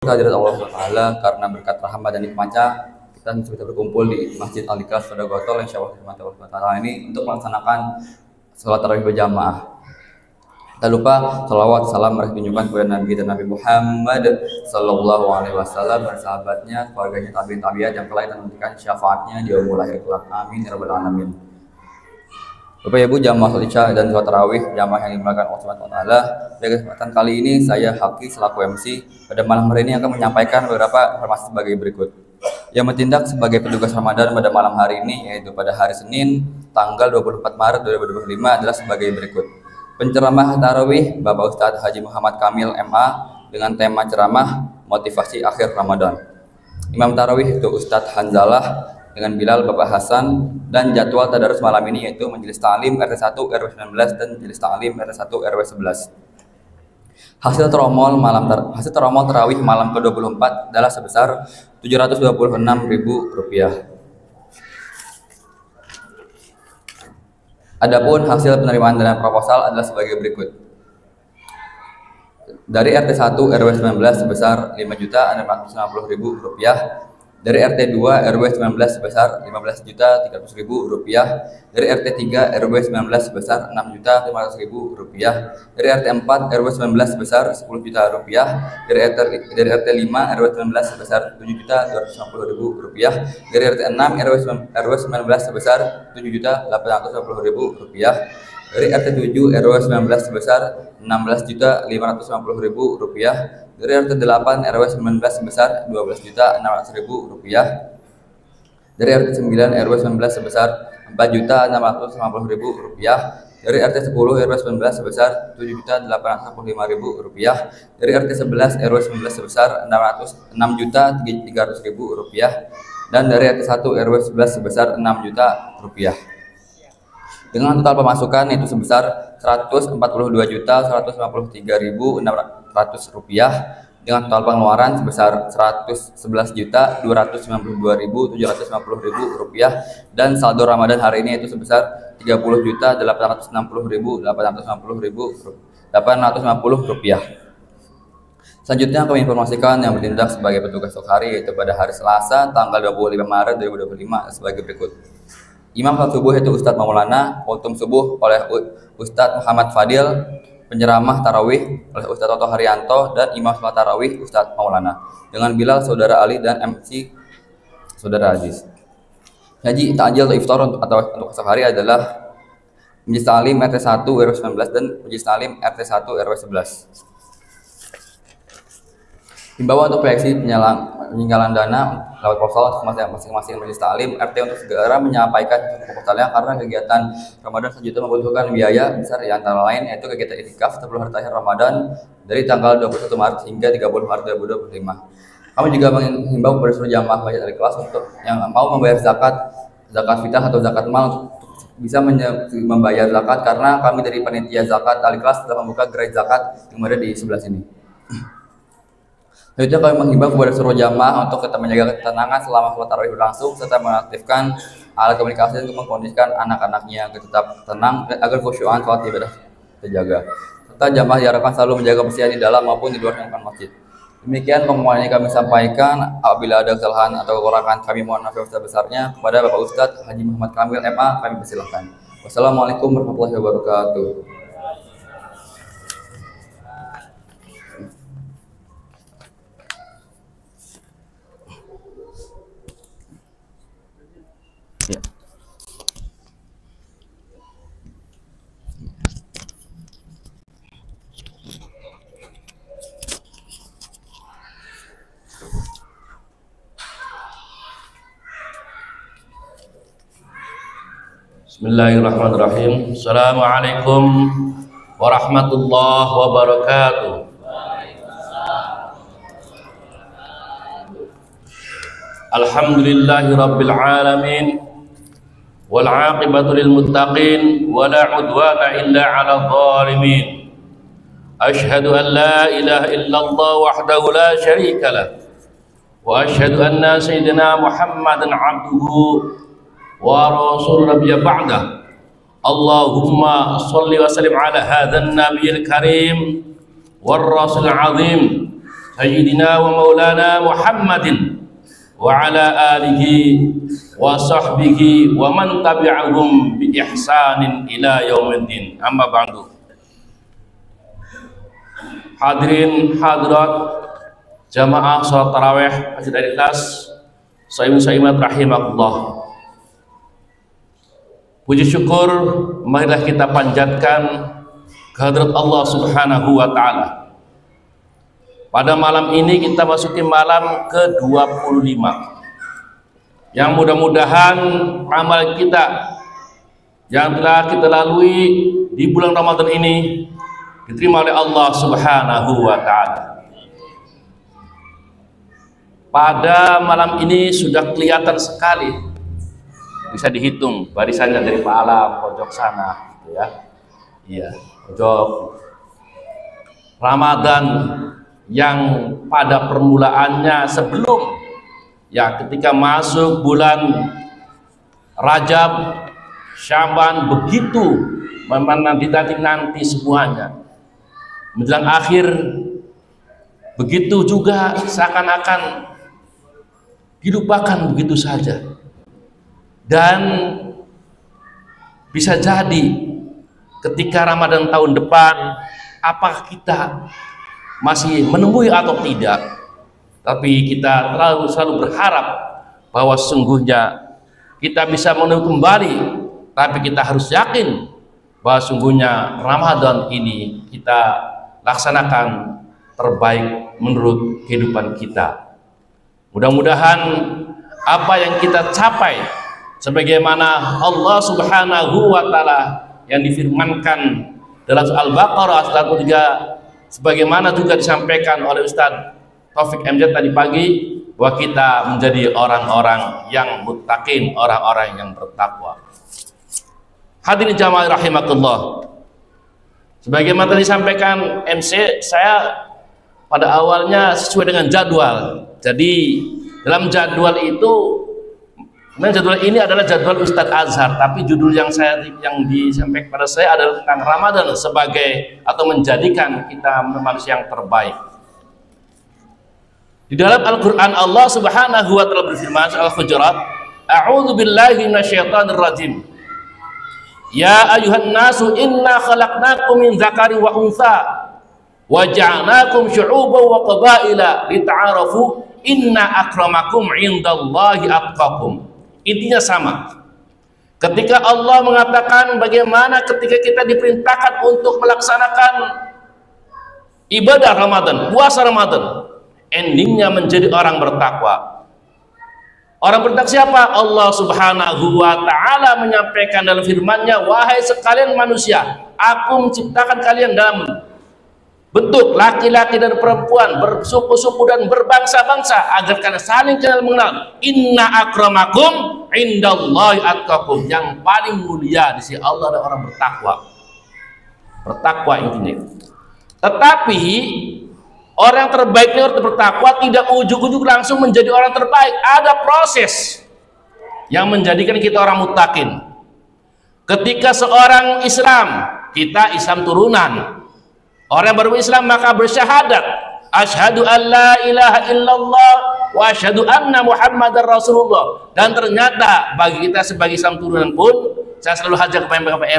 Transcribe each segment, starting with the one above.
Hadirat Allah SWT, karena berkat rahmat dan nikmatnya kita bisa berkumpul di Masjid Al-Ikhlas pada Gotol insyaallah Allah SWT ini untuk melaksanakan sholat tarawih berjamaah. Tak lupa salawat salam berkunjungan kepada Nabi dan Nabi Muhammad Sallallahu Alaihi Wasallam, bersahabatnya, keluarganya, tabiin tabiat yang kelak nantikan syafaatnya di yaumul akhir kelak. Amin ya rabbal alamin. Bapak Ibu jamaah sholat isya dan sholat tarawih jamaah yang dimuliakan Allah Subhanahu wa taala. Pada kesempatan kali ini saya Haki selaku MC pada malam hari ini akan menyampaikan beberapa informasi sebagai berikut. Yang bertindak sebagai petugas Ramadan pada malam hari ini yaitu pada hari Senin tanggal 24 Maret 2025 adalah sebagai berikut. Penceramah tarawih Bapak Ustadz Haji Muhammad Kamil MA dengan tema ceramah motivasi akhir Ramadan. Imam tarawih itu Ustadz Hanzalah dengan Bilal Bapak Hasan, dan jadwal tadarus malam ini yaitu Majelis Ta'lim RT 1 RW 19 dan Majelis Ta'lim RT 1 RW 11. Hasil teramol tarawih malam ke-24 adalah sebesar Rp726.000. Adapun hasil penerimaan dana proposal adalah sebagai berikut. Dari RT 1 RW 19 sebesar Rp5.650.000. Dari RT 2 RW 19 sebesar Rp15.300.000. Dari RT 3 RW 19 sebesar Rp6.500.000. Dari RT 4 RW 19 sebesar Rp10 juta. Dari RT 5 RW 19 sebesar Rp7.250.000. Dari RT 6 RW 19 sebesar Rp7.850.000. Dari RT 7 RW 19 sebesar Rp16.550.000. Dari RT 8 RW 19 sebesar Rp12.600.000. Dari RT 9 RW 19 sebesar Rp4.650.000. Dari RT 10 RW 19 sebesar Rp7.865.000. Dari RT 11 RW 19 sebesar Rp6.300.000. Dan dari RT 1 RW 11 sebesar Rp6 juta. Dengan total pemasukan itu sebesar Rp142.153.600, dengan total pengeluaran sebesar Rp11.292.750.000, dan saldo Ramadan hari ini itu sebesar Rp30.860.850. Selanjutnya kami informasikan yang bertindak sebagai petugas esok hari yaitu pada hari Selasa tanggal 25 Maret 2025 sebagai berikut. Imam salat subuh itu Ustadz Maulana, kultum subuh oleh Ustadz Muhammad Fadil, penceramah tarawih oleh Ustadz Toto Haryanto, dan imam salat tarawih Ustadz Maulana dengan Bilal Saudara Ali dan MC Saudara Aziz. Haji takjil atau iftar untuk esok hari adalah Majelis Ta'lim RT 1 RW 19 dan Majelis Ta'lim RT 1 RW 11. Himbauan untuk proyeksi peninggalan dana lewat proposal masing-masing Majelis Ta'lim RT untuk segera menyampaikan proposalnya karena kegiatan Ramadan selanjutnya membutuhkan biaya besar, di antara lain yaitu kegiatan itikaf 10 hari terakhir Ramadan dari tanggal 21 Maret hingga 30 Maret 2025. Kami juga menghimbau kepada seluruh jamaah Masjid Al-Ikhlas untuk yang mau membayar zakat fitrah atau zakat mal untuk bisa membayar zakat, karena kami dari panitia zakat Al-Ikhlas telah membuka gerai zakat yang ada di sebelah sini. Selanjutnya kami menghimbau kepada seluruh jamaah untuk tetap menjaga ketenangan selama sholat tarawih berlangsung serta mengaktifkan alat komunikasi untuk mengkondisikan anak-anaknya agar tetap tenang dan agar khusyuan sholat ibadah terjaga. Serta jamaah diharapkan selalu menjaga kebersihan di dalam maupun di luar lingkungan masjid. Demikian pengumuman yang kami sampaikan. Apabila ada kesalahan atau kekurangan kami mohon maaf yang sebesar-besarnya. Kepada Bapak Ustadz Haji Muhammad Kamil MA kami persilahkan. Wassalamualaikum warahmatullahi wabarakatuh. Ya. Bismillahirrahmanirrahim. Assalamualaikum warahmatullahi wabarakatuh. Alhamdulillahi rabbil alamin. Wal 'aqibatu lil muttaqin wa la 'udwana illa 'alal zalimin. Asyhadu an la ilaha illallah wahdahu la syarika lah wa asyhadu anna sayyidina Muhammadan 'abduhu wa rasul nabiyya ba'da. Allahumma shalli wa sallim ala hadzal nabiyil karim war rasul azim sayyidina wa maulana Muhammadin wa ala alihi wa sahbihi wa man tabi'ahum bi ihsanin ila yaumiddin. Amma ba'du. Hadirin hadirat jamaah salat tarawih Masjid Al-Ikhlas, shaimin shaimat rahimakumullah. Puji syukur marilah kita panjatkan kehadirat Allah Subhanahu wa taala. Pada malam ini kita masuki malam ke-25. Yang mudah-mudahan amal kita yang telah kita lalui di bulan Ramadan ini diterima oleh Allah Subhanahu wa taala. Pada malam ini sudah kelihatan sekali, bisa dihitung barisannya dari Pak Alam pojok sana, gitu ya. Iya, pojok. Ramadan yang pada permulaannya sebelum ya ketika masuk bulan Rajab, Syaban begitu nanti semuanya. Menjelang akhir begitu juga seakan-akan dilupakan begitu saja. Dan bisa jadi ketika Ramadan tahun depan, apakah kita masih menemui atau tidak, tapi kita selalu berharap bahwa sesungguhnya kita bisa menemui kembali, tapi kita harus yakin bahwa sesungguhnya Ramadan ini kita laksanakan terbaik menurut kehidupan kita. Mudah-mudahan apa yang kita capai sebagaimana Allah Subhanahu wa taala yang difirmankan dalam Al-Baqarah 103, sebagaimana juga disampaikan oleh Ustadz Taufik MZ tadi pagi, bahwa kita menjadi orang-orang yang muttaqin, orang-orang yang bertakwa. Hadirin jamaah rahimakumullah. Sebagaimana tadi disampaikan MC, saya pada awalnya sesuai dengan jadwal. Jadi dalam jadwal itu, jadwal ini adalah jadwal Ustadz Azhar, tapi judul yang disampaikan pada saya adalah tentang Ramadan sebagai atau menjadikan kita manusia yang terbaik. Di dalam Al-Quran Allah Subhanahu wa taala berfirman, Al-Hujurat, A'udzu billahi minasyaitonir rajim. Ya ayuhan nasu inna khalaqnakum min dzakari wa untha wa ja'alnakum syu'uban wa qabaila lita'arafu inna akramakum indallahi atqakum. Intinya sama. Ketika Allah mengatakan bagaimana ketika kita diperintahkan untuk melaksanakan ibadah Ramadan, puasa Ramadan, endingnya menjadi orang bertakwa. Orang bertakwa siapa? Allah Subhanahu wa taala menyampaikan dalam firman-Nya, wahai sekalian manusia, aku menciptakan kalian dalam bentuk laki-laki dan perempuan, bersuku-suku dan berbangsa-bangsa, agar kalian saling kenal mengenal. Inna akramakum indallahi atqakum. Yang paling mulia di sisi Allah adalah orang bertakwa. Bertakwa intinya. Tetapi orang terbaik orang bertakwa tidak ujug-ujug langsung menjadi orang terbaik. Ada proses yang menjadikan kita orang muttaqin. Ketika seorang Islam, kita Islam turunan, orang yang baru Islam maka bersyahadat, asyhadu an la ilaha illallah wa asyhadu anna Muhammadar Rasulullah. Dan ternyata bagi kita sebagai Islam turunan pun, saya selalu hajar kepada Pak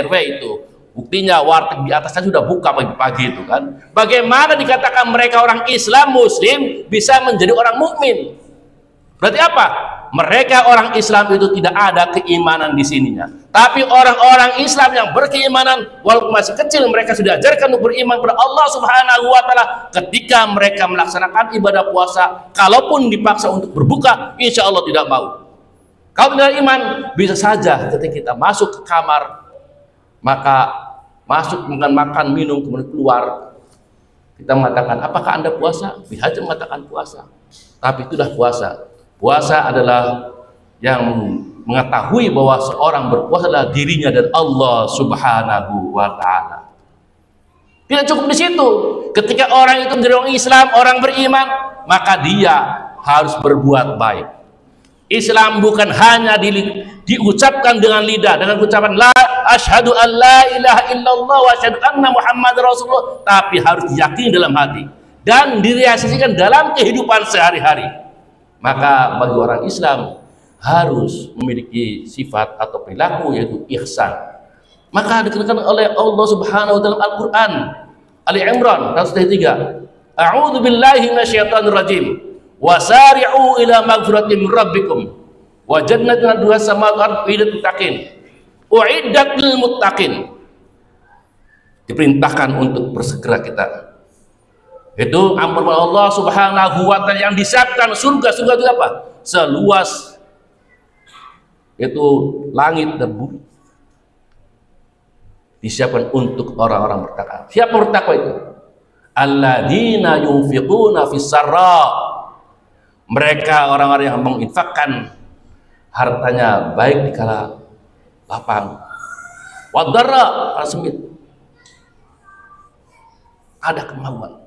RW itu. Buktinya warteg di atasnya sudah buka pagi-pagi itu kan. Bagaimana dikatakan mereka orang Islam Muslim bisa menjadi orang mukmin? Berarti apa? Mereka orang Islam itu tidak ada keimanan di sininya. Tapi orang-orang Islam yang berkeimanan walaupun masih kecil, mereka sudah ajarkan untuk beriman kepada Allah Subhanahu wa taala. Ketika mereka melaksanakan ibadah puasa, kalaupun dipaksa untuk berbuka, insya Allah tidak mau. Kalau tidak iman, bisa saja ketika kita masuk ke kamar, maka masuk makan minum kemudian keluar, kita mengatakan apakah Anda puasa? Bisa saja mengatakan puasa, tapi itulah puasa. Puasa adalah yang mengetahui bahwa seorang berpuasa adalah dirinya dan Allah Subhanahu wa taala. Tidak cukup di situ. Ketika orang itu menjadi orang Islam, orang beriman, maka dia harus berbuat baik. Islam bukan hanya diucapkan dengan lidah, dengan ucapan la asyhadu an la ilaha illallah wa asyhadu anna Muhammadar Rasulullah, tapi harus diyakini dalam hati. dan direalisasikan dalam kehidupan sehari-hari. Maka bagi orang Islam harus memiliki sifat atau perilaku yaitu ihsan. Maka dikatakan oleh Allah Subhanahu wa taala dalam Al-Qur'an Ali Imran 103, A'udzu billahi minasyaitonir rajim. Wasari'u ila magfiratin min rabbikum wa jannatin 'arduha samawati wal ardu muttaqin. Uiddat lil muttaqin. Diperintahkan untuk bersegera kita. Itu ampunan Allah Subhanahu wa taala yang disiapkan surga. Surga itu apa? Seluas itu langit dan bumi. Disiapkan untuk orang-orang bertakwa. Siapa bertakwa itu? Alladzina yunfiquna fis sarra. Mereka orang-orang yang menginfakkan hartanya baik di kala lapang. Wadharra, sempit. Ada kemauan.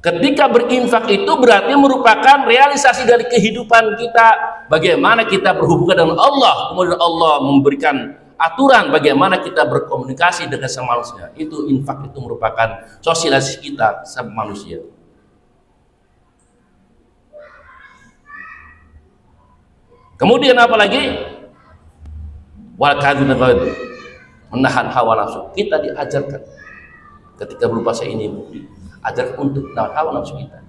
Ketika berinfak itu berarti merupakan realisasi dari kehidupan kita, bagaimana kita berhubungan dengan Allah, kemudian Allah memberikan aturan bagaimana kita berkomunikasi dengan sama manusia. Itu infak, itu merupakan sosialisasi kita sama manusia. Kemudian apa lagi? Wal kadhib, menahan hawa nafsu. Kita diajarkan ketika berpuasa ini ajar untuk menahan hawa nafsu kita.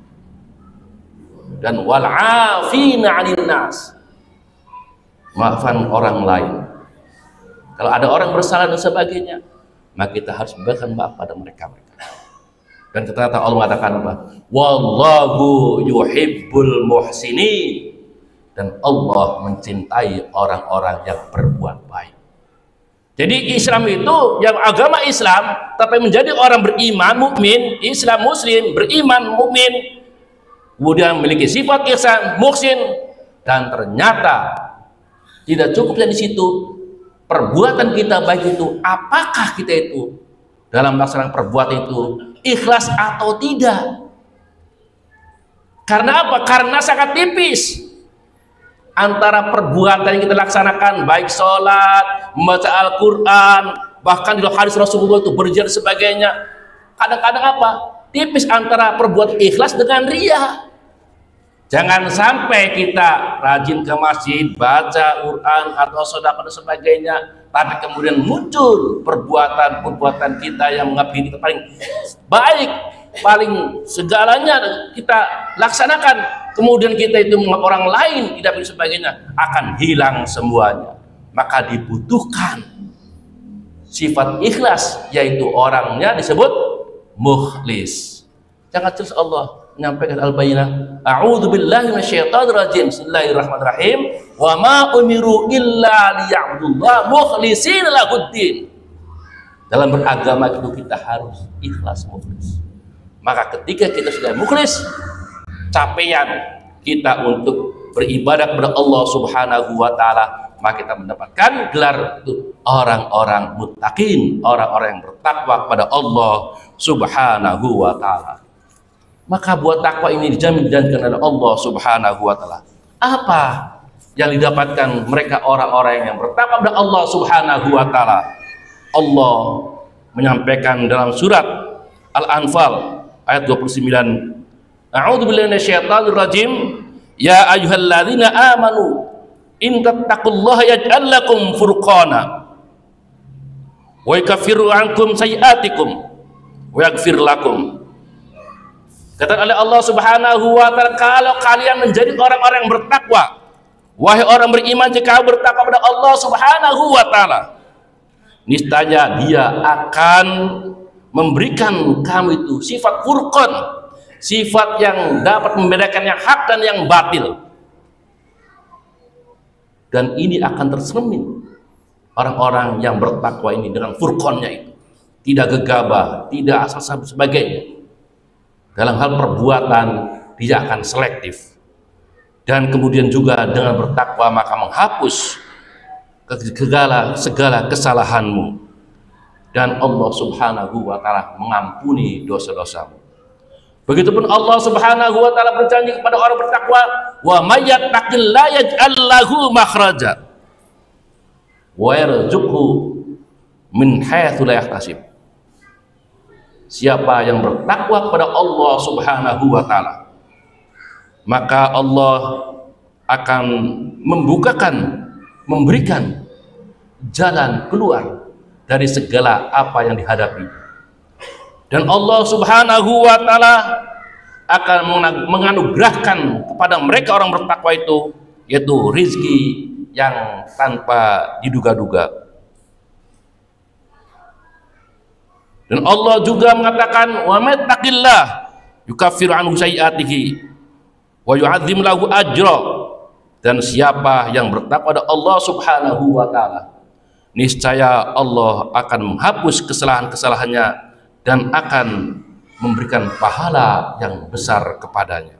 Dan wal afina 'anil nas, maafkan orang lain. Kalau ada orang bersalah dan sebagainya, maka kita harus berikan maaf pada mereka. Dan ternyata Allah mengatakan apa? Wallahu yuhibbul muhsinin. Dan Allah mencintai orang-orang yang berbuat baik. Jadi Islam itu yang agama Islam, tapi menjadi orang beriman, mukmin, Islam muslim, beriman, mukmin, kemudian memiliki sifat ihsan, muhsin, dan ternyata tidak cukup dari situ. Perbuatan kita baik itu, apakah kita itu dalam melaksanakan perbuatan itu ikhlas atau tidak? Karena apa? Karena sangat tipis antara perbuatan yang kita laksanakan, baik sholat, membaca Al-Quran, bahkan di hadis Rasulullah itu berjihad sebagainya. Kadang-kadang apa? Tipis antara perbuatan ikhlas dengan riya. Jangan sampai kita rajin ke masjid, baca Quran atau sedekah dan sebagainya, tapi kemudian muncul perbuatan-perbuatan kita yang mengakhiri kita paling baik, paling segalanya kita laksanakan, kemudian kita itu orang lain tidak bisa sebagainya, akan hilang semuanya. Maka dibutuhkan sifat ikhlas, yaitu orangnya disebut mukhlis. Jangan terus Allah menyampaikan al-bayyinah, a'udzu billahi minasyaitonir rajim, bismillahirrahmanirrahim, wa ma umiru illa liya'budullaha mukhlishina lahuddin. Dalam beragama itu kita harus ikhlas, mukhlis. Maka ketika kita sudah mukhlis, capaian kita untuk beribadah kepada Allah Subhanahu wa taala, maka kita mendapatkan gelar itu orang-orang muttaqin, orang-orang yang bertakwa kepada Allah Subhanahu wa taala. Maka buat takwa ini dijaminkan oleh Allah Subhanahu wa taala. Apa yang didapatkan mereka orang-orang yang bertakwa kepada Allah Subhanahu wa taala? Allah menyampaikan dalam surat Al-Anfal ayat 29, A'udzu billahi minasyaitonir rajim, ya ayyuhalladzina amanu in tattaqullaha yaj'al lakum furqana wa yakaffiru 'ankum sayi'atikum wa yaghfir lakum. Kata oleh Allah Subhanahu wa taala, kalau kalian menjadi orang-orang yang bertakwa, wahai orang beriman, jika bertakwa kepada Allah Subhanahu wa taala, niscaya Dia akan memberikan kamu itu sifat furqan, sifat yang dapat membedakan yang hak dan yang batil. Dan ini akan tercermin orang-orang yang bertakwa ini dengan furqannya itu, tidak gegabah, tidak asal sebagainya. Dalam hal perbuatan dia akan selektif, dan kemudian juga dengan bertakwa maka menghapus segala kesalahanmu, dan Allah Subhanahu wa taala mengampuni dosa-dosamu. Begitupun Allah Subhanahu wa taala berjanji kepada orang bertakwa, wa may yattaqillaha yaj'al lahu makhraja wa yarzuqhu min haitsu la yahtasib. siapa yang bertakwa kepada Allah Subhanahu wa taala, maka Allah akan memberikan jalan keluar dari segala apa yang dihadapi. Dan Allah Subhanahu wa taala akan menganugerahkan kepada mereka orang bertakwa itu, yaitu rizki yang tanpa diduga-duga. Dan Allah juga mengatakan, wa may yattaqillah yukaffir anhu sayyi'atihi wa yu'adzim lahu ajra. Dan siapa yang bertakwa kepada Allah Subhanahu wa taala, niscaya Allah akan menghapus kesalahan-kesalahannya dan akan memberikan pahala yang besar kepadanya.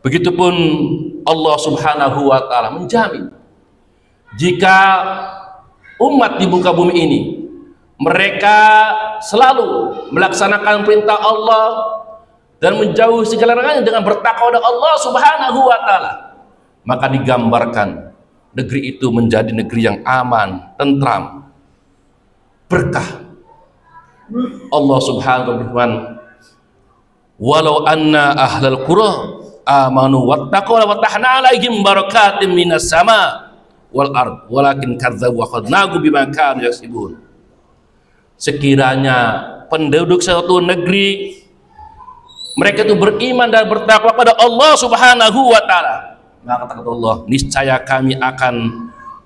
Begitupun Allah Subhanahu wa taala menjamin jika umat di muka bumi ini mereka selalu melaksanakan perintah Allah dan menjauhi segala larangannya dengan bertakwa kepada Allah Subhanahu wa taala, maka digambarkan negeri itu menjadi negeri yang aman, tentram, berkah. Allah Subhanahu wa taala, walau anna ahlal qura amanu wattaqu wa fatahna alaihim barakatim minas sama wal ard walakin kadzdzabu wa khadnahu bima kanu yaksibun. Sekiranya penduduk suatu negeri mereka itu beriman dan bertakwa kepada Allah Subhanahu wa taala, maka kata Allah, niscaya kami akan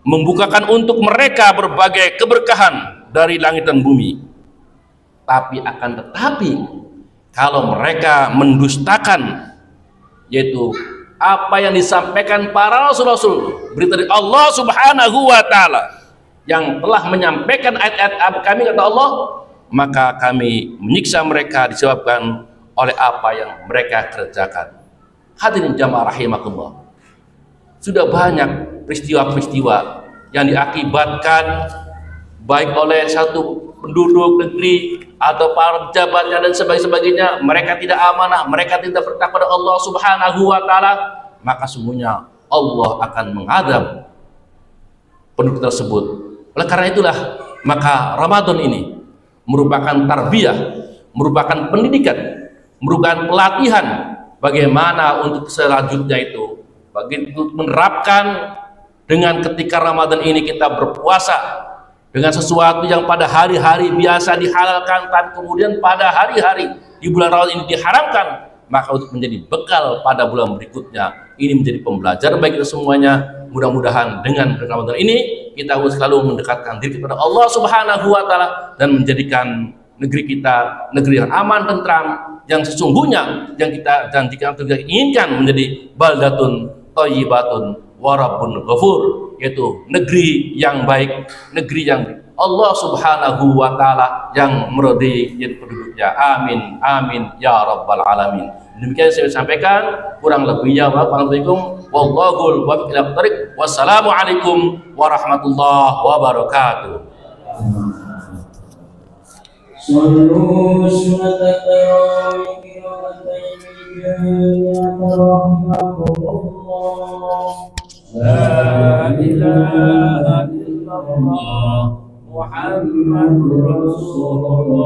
membukakan untuk mereka berbagai keberkahan dari langit dan bumi. Tetapi kalau mereka mendustakan, yaitu apa yang disampaikan para rasul-rasul, berita dari Allah Subhanahu wa taala yang telah menyampaikan ayat-ayat kami, kata Allah, maka kami menyiksa mereka disebabkan oleh apa yang mereka kerjakan. Hadirin jamaah rahimakumullah, sudah banyak peristiwa-peristiwa yang diakibatkan baik oleh satu penduduk negeri atau para pejabatnya dan sebagainya, mereka tidak amanah, mereka tidak bertakwa kepada Allah Subhanahu wa taala, maka sungguhnya Allah akan mengadab penduduk tersebut. Oleh karena itulah, maka Ramadan ini merupakan tarbiyah, merupakan pendidikan, merupakan pelatihan bagaimana untuk selanjutnya itu, bagi menerapkan dengan ketika Ramadan ini kita berpuasa dengan sesuatu yang pada hari-hari biasa dihalalkan, dan kemudian pada hari-hari di bulan Ramadan ini diharamkan, maka untuk menjadi bekal pada bulan berikutnya. Ini menjadi pembelajaran bagi kita semuanya. Mudah-mudahan dengan Ramadan ini kita harus selalu mendekatkan diri kepada Allah Subhanahu wa taala dan menjadikan negeri kita negeri yang aman, tentram, yang sesungguhnya yang kita janjikan atau kita inginkan menjadi baldatun thayyibatun wa rabbun ghafur, yaitu negeri yang baik, negeri yang Allah Subhanahu wa taala yang meridai penduduknya. Amin amin ya rabbal alamin. Demikian saya sampaikan, kurang lebihnya wassalamualaikum wallahul muwaffiq ila thariq. Wassalamualaikum warahmatullahi wabarakatuh. Sallu sunnatat tarawih La ilaha illallah Muhammadur Rasulullah.